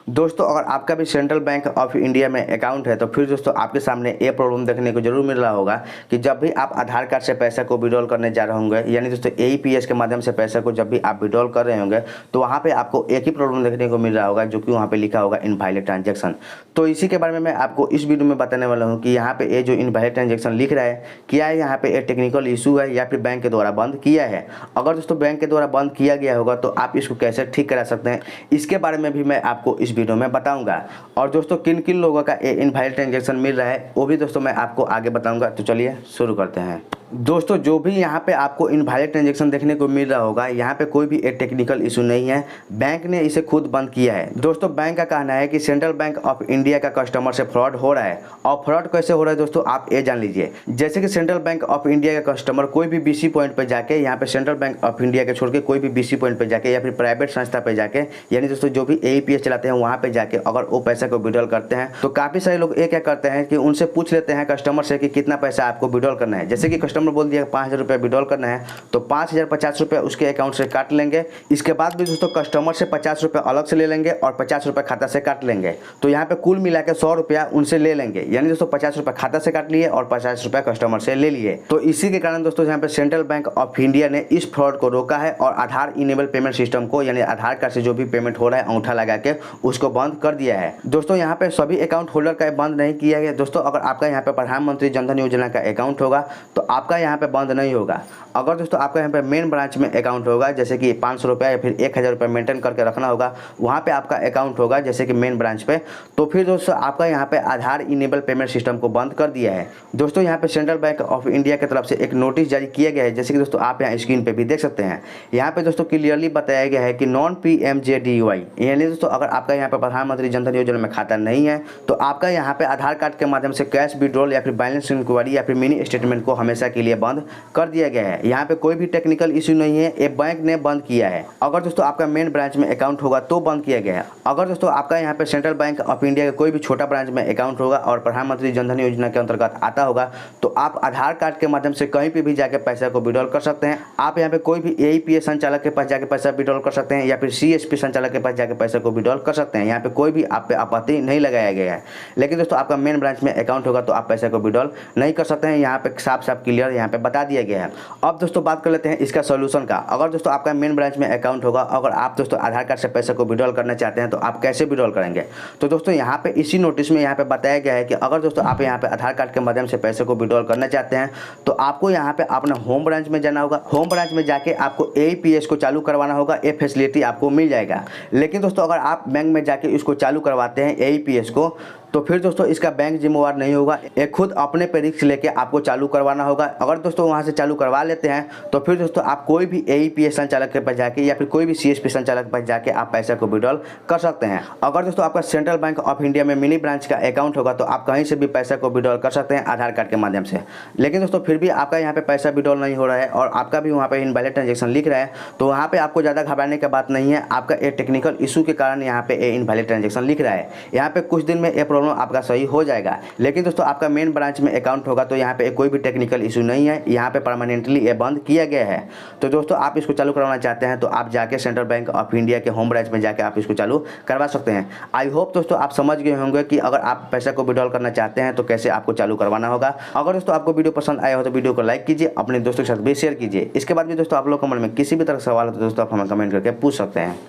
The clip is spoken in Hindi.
दोस्तों अगर आपका भी सेंट्रल बैंक ऑफ इंडिया में अकाउंट है तो फिर दोस्तों आपके सामने ये प्रॉब्लम देखने को जरूर मिल रहा होगा कि जब भी आप आधार कार्ड से पैसा को विड्रॉल करने जा रहे होंगे, यानी दोस्तों एईपीएस के माध्यम से पैसा को जब भी आप विड्रॉल कर रहे होंगे तो वहाँ पे आपको एक ही प्रॉब्लम देखने को मिल रहा होगा, जो कि वहाँ पे लिखा होगा इनवैलिड ट्रांजैक्शन। तो इसी के बारे में मैं आपको इस वीडियो में बताने वाला हूँ कि यहाँ पे ये जो इनवैलिड ट्रांजैक्शन लिख रहा है, क्या यहाँ पे ये टेक्निकल इशू है या फिर बैंक के द्वारा बंद किया है। अगर दोस्तों बैंक के द्वारा बंद किया गया होगा तो आप इसको कैसे ठीक करा सकते हैं, इसके बारे में भी मैं आपको इस वीडियो में बताऊंगा। और दोस्तों किन किन लोगों का ये इनवैलिड ट्रांजैक्शन मिल रहा है वो भी दोस्तों मैं आपको आगे बताऊंगा। तो चलिए शुरू करते हैं। दोस्तों जो भी यहाँ पे आपको इनवैलिड ट्रांजैक्शन देखने को मिल रहा होगा, यहाँ पे कोई भी एक टेक्निकल इशू नहीं है, बैंक ने इसे खुद बंद किया है। दोस्तों बैंक का कहना है कि सेंट्रल बैंक ऑफ इंडिया का कस्टमर से फ्रॉड हो रहा है। और फ्रॉड कैसे हो रहा है दोस्तों आप ये जान लीजिए। जैसे कि सेंट्रल बैंक ऑफ इंडिया का कस्टमर कोई भी बीसी पॉइंट पर जाके, यहाँ पे सेंट्रल बैंक ऑफ इंडिया के छोड़ के कोई भी बीसी पॉइंट पर जाके या फिर प्राइवेट संस्था पर जाके, यानी दोस्तों जो भी एईपीएस चलाते हैं वहाँ पे जाके अगर वो पैसा को विड्रॉल करते हैं तो काफ़ी सारे लोग ये क्या करते हैं कि उनसे पूछ लेते हैं कस्टमर से कि कितना पैसा आपको विड्रॉल करना है। जैसे कि कस्टमर बोल दिया 5,000 रुपये विड्रॉल करना है तो 5,050 रुपये उसके अकाउंट से काट लेंगे। इसके बाद भी दोस्तों कस्टमर से 50 रुपये अलग से ले लेंगे और 50 रुपये खाता से काट लेंगे। तो यहाँ पे कुल मिला के 100 रुपया उनसे ले लेंगे, यानी दोस्तों 50 रुपये खाता से काट लिए और 50 रुपये कस्टमर से ले लिए। तो इसी के कारण दोस्तों यहाँ पे सेंट्रल बैंक ऑफ इंडिया ने इस फ्रॉड को रोका है और आधार इनेबल पेमेंट सिस्टम को, यानी आधार कार्ड से जो भी पेमेंट हो रहा है अंगूठा लगा के उसको बंद कर दिया है। दोस्तों यहाँ पे सभी अकाउंट होल्डर का बंद नहीं किया गया। दोस्तों अगर आपका यहाँ पे प्रधानमंत्री जनधन योजना का अकाउंट होगा तो आपका यहाँ पे बंद नहीं होगा। अगर दोस्तों आपका यहाँ पे मेन ब्रांच में अकाउंट होगा, जैसे कि 500 रुपया या फिर 1,000 रुपये मेंटेन करके रखना होगा, वहाँ पे आपका अकाउंट होगा जैसे कि मेन ब्रांच पे, तो फिर दोस्तों आपका यहाँ पे आधार इनेबल पेमेंट सिस्टम को बंद कर दिया है। दोस्तों यहाँ पे सेंट्रल बैंक ऑफ इंडिया की तरफ से एक नोटिस जारी किया गया है, जैसे कि दोस्तों आप यहाँ स्क्रीन पर भी देख सकते हैं। यहाँ पे दोस्तों क्लियरली बताया गया है कि नॉन PMJDY, यानी दोस्तों अगर आपका यहाँ पे प्रधानमंत्री जनधन योजना में खाता नहीं है तो आपका यहाँ पे आधार कार्ड के माध्यम से कैश विड्रॉल या फिर बैलेंस इंक्वायरी या फिर मिनी स्टेटमेंट को हमेशा के लिए बंद कर दिया गया है। यहाँ पे कोई भी टेक्निकल इशू नहीं है, ये बैंक ने बंद किया है। अगर दोस्तों आपका मेन ब्रांच में अकाउंट होगा तो बंद किया गया है। अगर दोस्तों आपका यहाँ पे सेंट्रल बैंक ऑफ इंडिया का कोई भी छोटा ब्रांच में अकाउंट होगा और प्रधानमंत्री जनधन योजना के अंतर्गत आता होगा तो आप आधार कार्ड के माध्यम से कहीं पर भी जाकर पैसा को विड्रॉल कर सकते हैं। आप यहाँ पे कोई भी एईपीएस संचालक के पास जाकर पैसा विड्रॉल कर सकते हैं या फिर CSP संचालक के पास जाकर पैसा को विड्रॉल कर सकते हैं। यहाँ पे कोई भी आप पे आपत्ति नहीं लगाया गया है। लेकिन दोस्तों आपका मेन ब्रांच में अकाउंट होगा तो आप पैसा को विड्रॉल नहीं कर सकते हैं। यहाँ पे साफ साफ क्लियर यहाँ पे बता दिया गया है। अब दोस्तों बात कर लेते हैं इसका सोल्यूशन का। अगर दोस्तों आपका मेन ब्रांच में अकाउंट होगा, अगर आप दोस्तों आधार कार्ड से पैसा को विड्रॉल करना चाहते हैं तो आप कैसे विड्रॉल करेंगे। तो दोस्तों यहाँ पे इसी नोटिस में यहाँ पे बताया गया है कि अगर दोस्तों आप यहाँ पे आधार कार्ड के माध्यम से पैसे को विड्रॉल करना चाहते हैं तो आपको यहाँ पे अपना होम ब्रांच में जाना होगा। होम ब्रांच में जाके आपको एईपीएस को चालू करवाना होगा, ये फैसिलिटी आपको मिल जाएगा। लेकिन दोस्तों अगर आप बैंक में जाके इसको चालू करवाते हैं एईपीएस को तो फिर दोस्तों इसका बैंक जिम्मेवार नहीं होगा, ये खुद अपने पे रिस्क लेके आपको चालू करवाना होगा। अगर दोस्तों वहाँ से चालू करवा लेते हैं तो फिर दोस्तों आप कोई भी एईपीएस संचालक के पास जाके या फिर कोई भी CSP संचालक के पास जाके आप पैसा को विड्रॉल कर सकते हैं। अगर दोस्तों आपका सेंट्रल बैंक ऑफ इंडिया में मिनी ब्रांच का अकाउंट होगा तो आप कहीं से भी पैसा को विड्रॉल कर सकते हैं आधार कार्ड के माध्यम से। लेकिन दोस्तों फिर भी आपका यहाँ पे पैसा विड्रॉल नहीं हो रहा है और आपका भी वहाँ पे इनवैलिड ट्रांजैक्शन लिख रहा है तो वहाँ पे आपको ज़्यादा घबराने की बात नहीं है। आपका एक टेक्निकल इशू के कारण यहाँ पे इनवैलिड ट्रांजैक्शन लिख रहा है। यहाँ पे कुछ दिन में ये प्रॉब्लम आपका सही हो जाएगा। लेकिन दोस्तों आपका मेन ब्रांच में अकाउंट होगा तो यहाँ पे कोई भी टेक्निकल इशू नहीं है, यहाँ पे परमानेंटली ये बंद किया गया है। तो दोस्तों आप इसको चालू करवाना चाहते हैं तो आप जाके सेंट्रल बैंक ऑफ इंडिया के होम ब्रांच में जाके आप इसको चालू करवा सकते हैं। आई होप दोस्तों आप समझ गए होंगे कि अगर आप पैसा को विड्रॉल करना चाहते हैं तो कैसे आपको चालू करवाना होगा। अगर दोस्तों आपको वीडियो पसंद आया हो तो वीडियो को लाइक कीजिए, अपने दोस्तों के साथ भी शेयर कीजिए। इसके बाद भी दोस्तों आप लोग के मन में किसी भी तरह का सवाल हो तो दोस्तों आप हमें कमेंट करके पूछ सकते हैं।